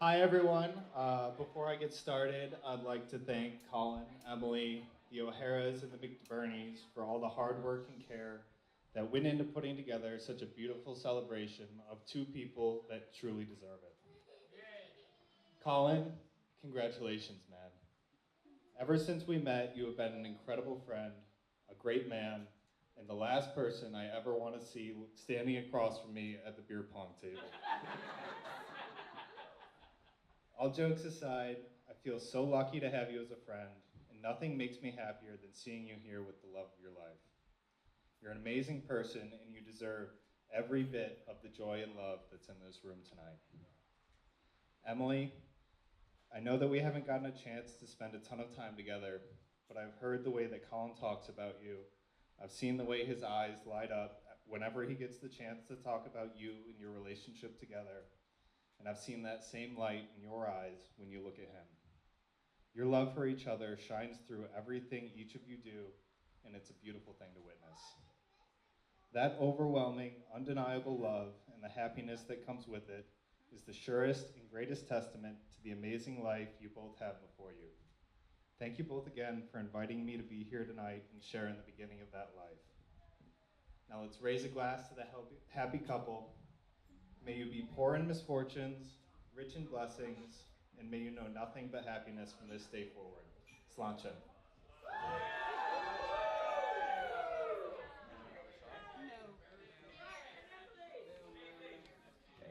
Hi, everyone. Before I get started, I'd like to thank Colin, Emily, the O'Haras, and the McBurneys for all the hard work and care that went into putting together such a beautiful celebration of two people that truly deserve it. Colin, congratulations, man. Ever since we met, you have been an incredible friend, a great man, and the last person I ever want to see standing across from me at the beer pong table. All jokes aside, I feel so lucky to have you as a friend, and nothing makes me happier than seeing you here with the love of your life. You're an amazing person, and you deserve every bit of the joy and love that's in this room tonight. Emily, I know that we haven't gotten a chance to spend a ton of time together, but I've heard the way that Colin talks about you. I've seen the way his eyes light up whenever he gets the chance to talk about you and your relationship together. And I've seen that same light in your eyes when you look at him. Your love for each other shines through everything each of you do, and it's a beautiful thing to witness. That overwhelming, undeniable love and the happiness that comes with it is the surest and greatest testament to the amazing life you both have before you. Thank you both again for inviting me to be here tonight and share in the beginning of that life. Now let's raise a glass to the happy couple. May you be poor in misfortunes, rich in blessings, and may you know nothing but happiness from this day forward. Sláinte.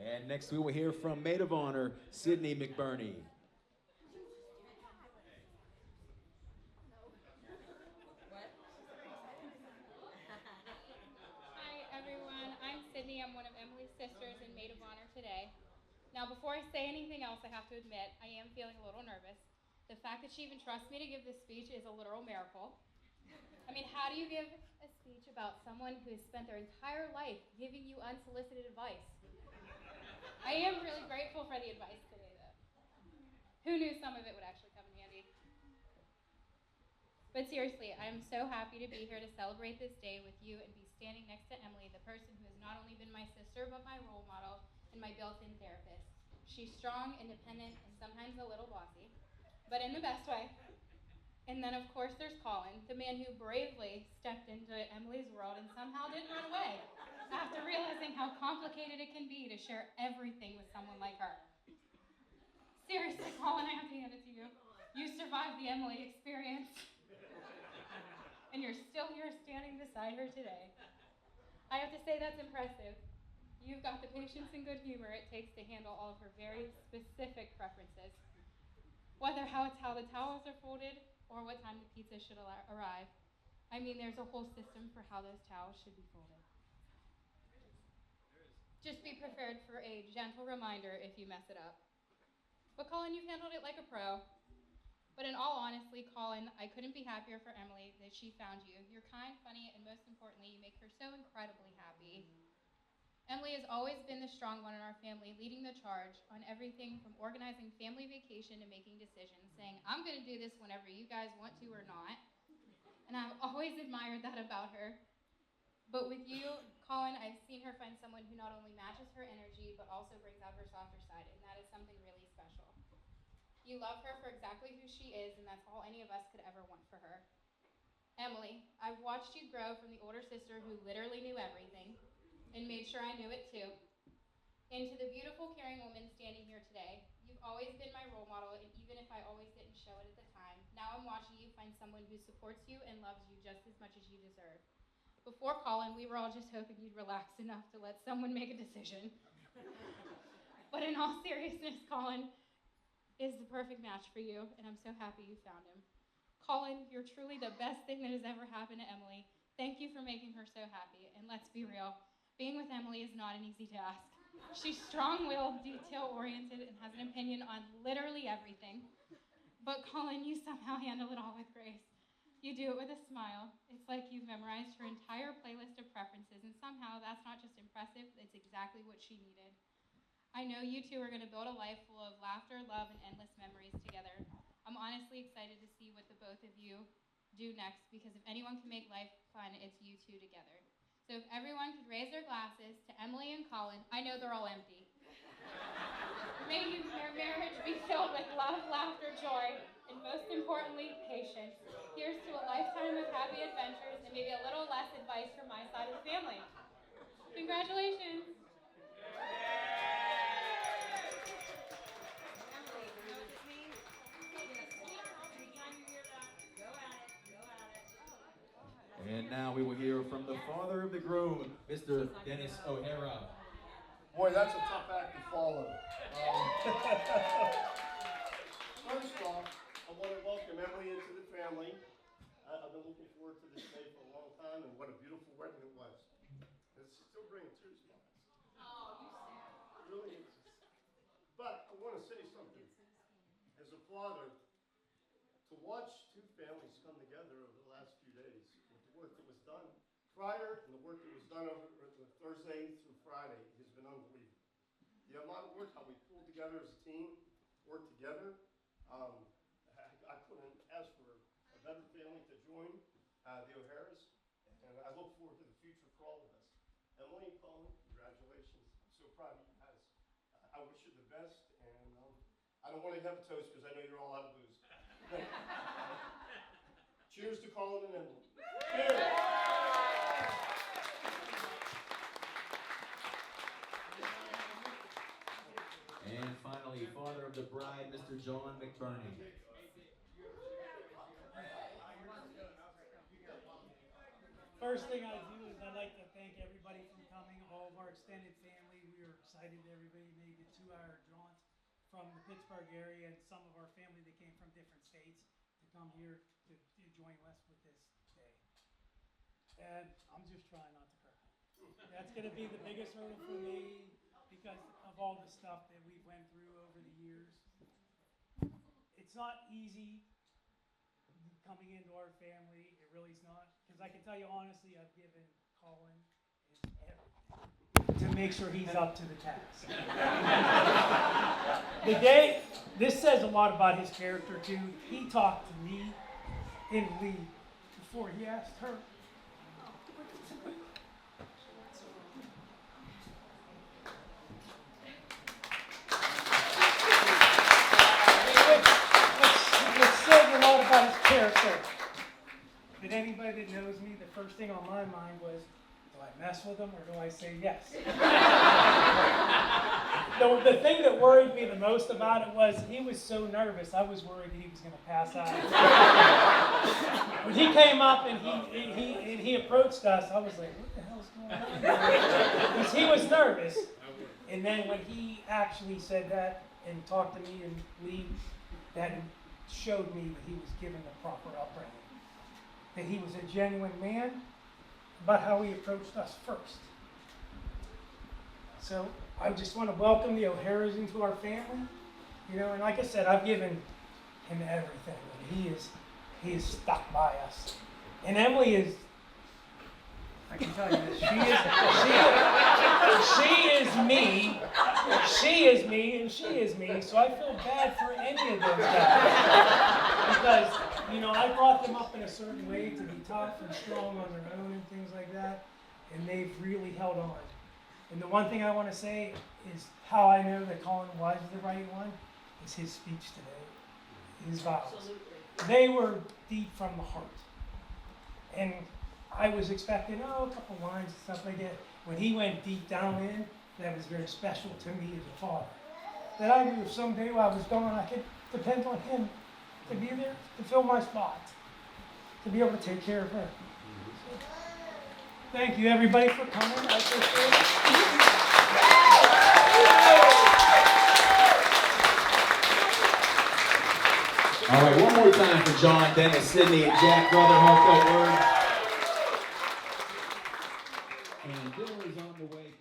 And next we will hear from Maid of Honor, Sydney McBurney. Hi, everyone. I'm Sydney. I'm one of Emily's sisters and maid of honor today. Now, before I say anything else, I have to admit, I am feeling a little nervous. The fact that she even trusts me to give this speech is a literal miracle. I mean, how do you give a speech about someone who has spent their entire life giving you unsolicited advice? I am really grateful for the advice today, though. Who knew some of it would actually come in handy? But seriously, I'm so happy to be here to celebrate this day with you and be standing next to Emily, the person who has not only been my sister, but my role model and my built-in therapist. She's strong, independent, and sometimes a little bossy, but in the best way. And then, of course, there's Colin, the man who bravely stepped into Emily's world and somehow didn't run away after realizing how complicated it can be to share everything with someone like her. Seriously, Colin, I have to hand it to you. You survived the Emily experience. And you're still here standing beside her today. I have to say that's impressive. You've got the patience and good humor it takes to handle all of her very specific preferences. Whether how the towels are folded or what time the pizza should arrive. I mean, there's a whole system for how those towels should be folded. Just be prepared for a gentle reminder if you mess it up. But Colin, you've handled it like a pro. But in all honesty, Colin, I couldn't be happier for Emily that she found you. You're kind, funny, and most importantly, you make her so incredibly happy. Emily has always been the strong one in our family, leading the charge on everything from organizing family vacation to making decisions, saying, I'm going to do this whenever you guys want to or not. And I've always admired that about her. But with you, Colin, I've seen her find someone who not only matches her energy, but also brings out her softer side, and that is something really special. You love her for exactly who she is, and that's all any of us could ever want for her. Emily, I've watched you grow from the older sister who literally knew everything and made sure I knew it too, into the beautiful, caring woman standing here today. You've always been my role model, and even if I always didn't show it at the time, now I'm watching you find someone who supports you and loves you just as much as you deserve. Before Colin, we were all just hoping you'd relax enough to let someone make a decision. But in all seriousness, Colin is the perfect match for you, and I'm so happy you found him. Colin, you're truly the best thing that has ever happened to Emily. Thank you for making her so happy, and let's be real, being with Emily is not an easy task. She's strong-willed, detail-oriented, and has an opinion on literally everything. But Colin, you somehow handle it all with grace. You do it with a smile. It's like you've memorized her entire playlist of preferences, and somehow that's not just impressive, it's exactly what she needed. I know you two are going to build a life full of laughter, love, and endless memories together. I'm honestly excited to see what the both of you do next, because if anyone can make life fun, it's you two together. So if everyone could raise their glasses to Emily and Colin, I know they're all empty. May love, laughter, joy, and most importantly, patience. Here's to a lifetime of happy adventures and maybe a little less advice from my side of the family. Congratulations. And now we will hear from the father of the groom, Mr. Dennis O'Hara. Boy, that's a tough act to follow. First off, I want to welcome Emily into the family. I've been looking forward to this day for a long time, and what a beautiful wedding it was. It's still bringing tears to my eyes. It really is. But I want to say something. As a father, to watch two families come together over the last few days, with the work that was done prior and the work that was done over the Thursday through Friday has been unbelievable. The amount of work, how we pulled together as a team, worked together. I couldn't ask for a better family to join the O'Haras, and I look forward to the future for all of us. Emily and Colin, congratulations. I'm so proud of you guys. I wish you the best, and I don't want to have a toast because I know you're all out of booze. Cheers to Colin and Emily. Cheers. And finally, father of the bride, Mr. John McBurney. First thing I do is I'd like to thank everybody for coming, all of our extended family. We are excited that everybody made the 2-hour jaunt from the Pittsburgh area, and some of our family that came from different states to come here to join us with this day. And I'm just trying not to cry. That's going to be the biggest hurdle for me because of all the stuff that we've went through over the years. It's not easy coming into our family. It really is not. Because I can tell you honestly, I've given Colin everything to make sure he's up to the task. This says a lot about his character too. He talked to me and Lee before he asked her. It says a lot about his character. But anybody that knows me, the first thing on my mind was, do I mess with him or do I say yes? The thing that worried me the most about it was he was so nervous, I was worried that he was going to pass out. When he came up and he approached us, I was like, what the hell's going on? Because he was nervous. And then when he actually said that and talked to me and Lee, that showed me that he was given the proper upbringing. That he was a genuine man about how he approached us first. So I just want to welcome the O'Haras into our family. You know, and like I said, I've given him everything. And he is stuck by us. And Emily is, I can tell you this, she is me. She is me and she is me. So I feel bad for any of those guys. Because, you know, I brought them up in a certain way to be tough and strong on their own and things like that. And they've really held on. And the one thing I want to say is how I know that Colin was the right one is his speech today. His vows. Absolutely. They were deep from the heart. And I was expecting, a couple lines and stuff like that. When he went deep down in, that was very special to me as a father. That I knew if someday while I was gone, I could depend on him to be there, to fill my spot, to be able to take care of her. So, thank you, everybody, for coming. I appreciate it. All right, one more time for John, Dennis, Sydney, and Jack. Brother, heartfelt words. And dinner is on the way.